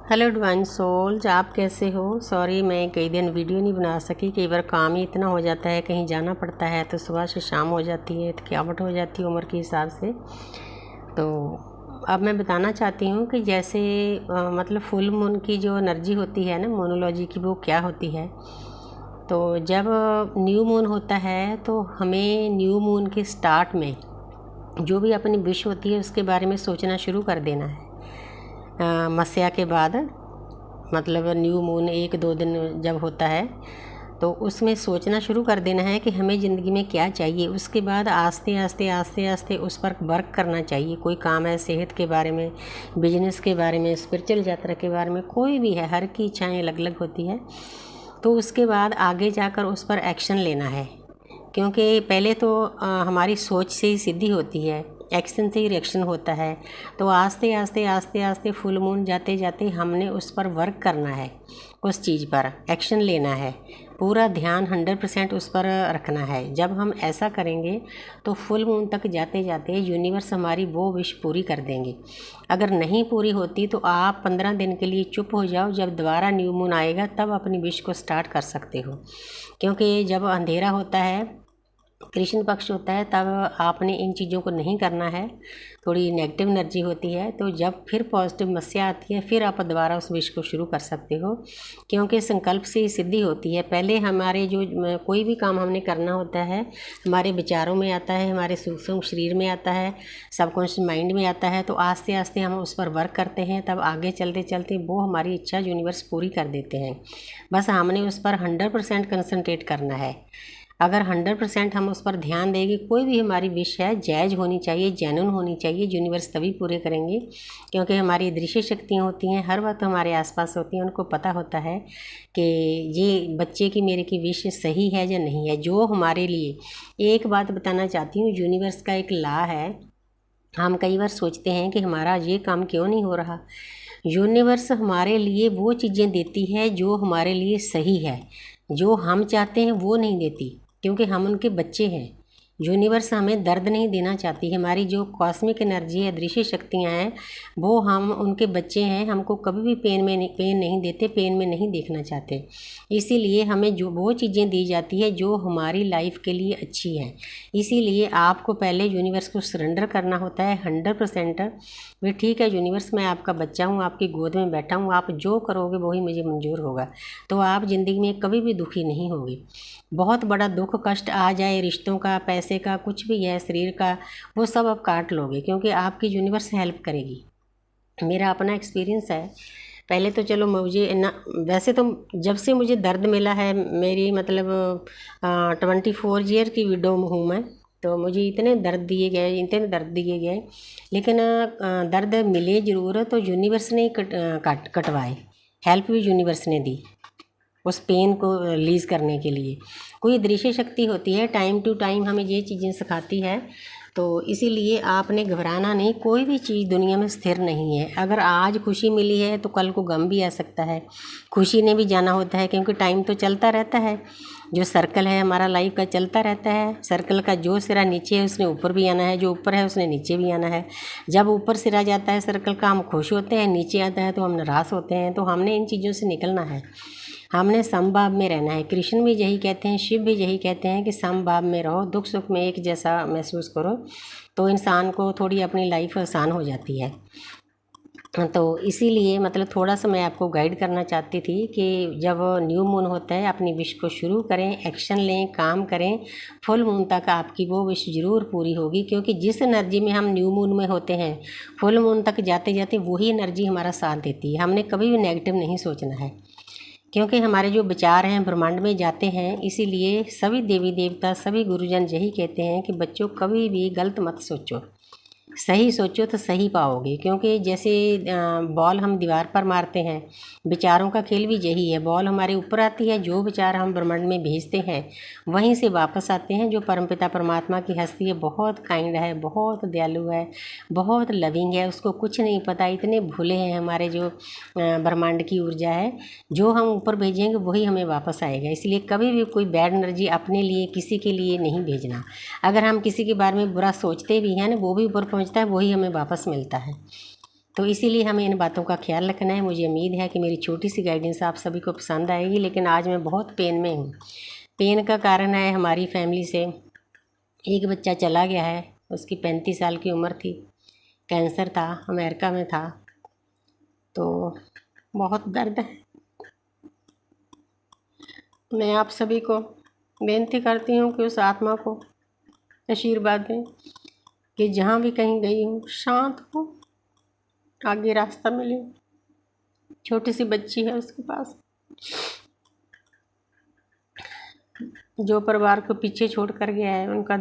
Hello divine souls, आप कैसे हो। सॉरी मैं कई दिन वीडियो नहीं बना सकी। कई बार काम ही इतना हो जाता है, कहीं जाना पड़ता है तो सुबह से शाम हो जाती है, थकावट हो जाती है उम्र के हिसाब से। तो अब मैं बताना चाहती हूँ कि जैसे मतलब फुल मून की जो एनर्जी होती है ना, मोनोलॉजी की, वो क्या होती है। तो जब न्यू मून होता है तो हमें न्यू मून के स्टार्ट में जो भी अपनी विश होती है उसके बारे में सोचना शुरू कर देना है। मस्या के बाद मतलब न्यू मून 1-2 दिन जब होता है तो उसमें सोचना शुरू कर देना है कि हमें ज़िंदगी में क्या चाहिए। उसके बाद आस्ते आस्ते आस्ते आस्ते उस पर वर्क करना चाहिए। कोई काम है, सेहत के बारे में, बिजनेस के बारे में, स्पिरिचुअल यात्रा के बारे में, कोई भी है, हर की इच्छाएं अलग अलग होती है। तो उसके बाद आगे जाकर उस पर एक्शन लेना है, क्योंकि पहले तो हमारी सोच से ही सिद्धि होती है, एक्शन से ही रिएक्शन होता है। तो आस्ते आस्ते आस्ते आस्ते फुल मून जाते जाते हमने उस पर वर्क करना है, उस चीज़ पर एक्शन लेना है, पूरा ध्यान 100% उस पर रखना है। जब हम ऐसा करेंगे तो फुल मून तक जाते जाते यूनिवर्स हमारी वो विश पूरी कर देंगे। अगर नहीं पूरी होती तो आप 15 दिन के लिए चुप हो जाओ, जब दोबारा न्यू मून आएगा तब अपनी विश को स्टार्ट कर सकते हो। क्योंकि जब अंधेरा होता है, कृष्ण पक्ष होता है, तब आपने इन चीज़ों को नहीं करना है, थोड़ी नेगेटिव एनर्जी होती है। तो जब फिर पॉजिटिव मस्या आती है फिर आप दोबारा उस विश को शुरू कर सकते हो, क्योंकि संकल्प से ही सिद्धि होती है। पहले हमारे जो कोई भी काम हमने करना होता है, हमारे विचारों में आता है, हमारे सूक्ष्म शरीर में आता है, सबकॉन्शियस माइंड में आता है। तो आस्ते आस्ते हम उस पर वर्क करते हैं, तब आगे चलते चलते वो हमारी इच्छा यूनिवर्स पूरी कर देते हैं। बस हमने उस पर 100% कंसंट्रेट करना है। अगर 100% हम उस पर ध्यान देंगे, कोई भी हमारी विश है जायज़ होनी चाहिए, जेन्युइन होनी चाहिए, यूनिवर्स तभी पूरे करेंगे। क्योंकि हमारी दृश्य शक्तियाँ होती हैं, हर वक्त हमारे आसपास होती हैं, उनको पता होता है कि ये बच्चे की मेरे की विश सही है या नहीं है। जो हमारे लिए, एक बात बताना चाहती हूँ, यूनिवर्स का एक लॉ है। हम कई बार सोचते हैं कि हमारा ये काम क्यों नहीं हो रहा। यूनिवर्स हमारे लिए वो चीज़ें देती है जो हमारे लिए सही है, जो हम चाहते हैं वो नहीं देती, क्योंकि हम उनके बच्चे हैं। यूनिवर्स हमें दर्द नहीं देना चाहती। हमारी जो कॉस्मिक एनर्जी है, दृश्य शक्तियाँ हैं, वो हम उनके बच्चे हैं, हमको कभी भी पेन नहीं देते, पेन में नहीं देखना चाहते। इसीलिए हमें जो वो चीज़ें दी जाती है जो हमारी लाइफ के लिए अच्छी हैं। इसीलिए आपको पहले यूनिवर्स को सरेंडर करना होता है 100%। वे ठीक है यूनिवर्स, मैं आपका बच्चा हूँ, आपकी गोद में बैठा हूँ, आप जो करोगे वही मुझे मंजूर होगा। तो आप ज़िंदगी में कभी भी दुखी नहीं होगे। बहुत बड़ा दुख कष्ट आ जाए, रिश्तों का, पैसे का, कुछ भी है, शरीर का, वो सब आप काट लोगे, क्योंकि आपकी यूनिवर्स हेल्प करेगी। मेरा अपना एक्सपीरियंस है। पहले तो चलो मुझे ना, वैसे तो जब से मुझे दर्द मिला है, मेरी मतलब 24 ईयर की विडो हूँ मैं, तो मुझे इतने दर्द दिए गए, इतने दर्द दिए गए, लेकिन दर्द मिले ज़रूर, तो यूनिवर्स ने कटवाए। हेल्प भी यूनिवर्स ने दी उस पेन को रिलीज़ करने के लिए। कोई दृश्य शक्ति होती है, टाइम टू टाइम हमें ये चीज़ें सिखाती है। तो इसीलिए आपने घबराना नहीं। कोई भी चीज़ दुनिया में स्थिर नहीं है। अगर आज खुशी मिली है तो कल को गम भी आ सकता है। खुशी ने भी जाना होता है, क्योंकि टाइम तो चलता रहता है। जो सर्कल है हमारा लाइफ का, चलता रहता है। सर्कल का जो सिरा नीचे है उसने ऊपर भी आना है, जो ऊपर है उसने नीचे भी आना है। जब ऊपर सिरा जाता है सर्कल का, हम खुश होते हैं, नीचे आता है तो हम निराश होते हैं। तो हमने इन चीज़ों से निकलना है, हमने समभाव में रहना है। कृष्ण भी यही कहते हैं, शिव भी यही कहते हैं कि समभाव में रहो, दुख सुख में एक जैसा महसूस करो, तो इंसान को थोड़ी अपनी लाइफ आसान हो जाती है। तो इसीलिए मतलब थोड़ा सा मैं आपको गाइड करना चाहती थी कि जब न्यू मून होता है अपनी विश को शुरू करें, एक्शन लें, काम करें। फुल मून तक आपकी वो विश ज़रूर पूरी होगी, क्योंकि जिस एनर्जी में हम न्यू मून में होते हैं, फुल मून तक जाते जाते वही एनर्जी हमारा साथ देती है। हमने कभी भी नेगेटिव नहीं सोचना है, क्योंकि हमारे जो विचार हैं ब्रह्मांड में जाते हैं। इसीलिए सभी देवी देवता, सभी गुरुजन यही कहते हैं कि बच्चों कभी भी गलत मत सोचो, सही सोचो तो सही पाओगे। क्योंकि जैसे बॉल हम दीवार पर मारते हैं, विचारों का खेल भी यही है। बॉल हमारे ऊपर आती है, जो विचार हम ब्रह्मांड में भेजते हैं वहीं से वापस आते हैं। जो परमपिता परमात्मा की हस्ती है, बहुत काइंड है, बहुत दयालु है, बहुत लविंग है, उसको कुछ नहीं पता, इतने भूले हैं हमारे जो ब्रह्मांड की ऊर्जा है। जो हम ऊपर भेजेंगे वही हमें वापस आएगा। इसलिए कभी भी कोई बैड एनर्जी अपने लिए, किसी के लिए नहीं भेजना। अगर हम किसी के बारे में बुरा सोचते भी हैं ना, वो भी ऊपर पहुँचता है, वही हमें वापस मिलता है। तो इसीलिए हमें इन बातों का ख्याल रखना है। मुझे उम्मीद है कि मेरी छोटी सी गाइडेंस आप सभी को पसंद आएगी। लेकिन आज मैं बहुत पेन में हूँ। पेन का कारण है हमारी फैमिली से एक बच्चा चला गया है। उसकी 35 साल की उम्र थी, कैंसर था, अमेरिका में था। तो बहुत दर्द है। मैं आप सभी को बेनती करती हूँ कि उस आत्मा को आशीर्वाद दें कि जहाँ भी कहीं गई हूँ शांत हो, आगे रास्ता मिले। छोटी सी बच्ची है उसके पास, जो परिवार को पीछे छोड़ कर गया है। उनका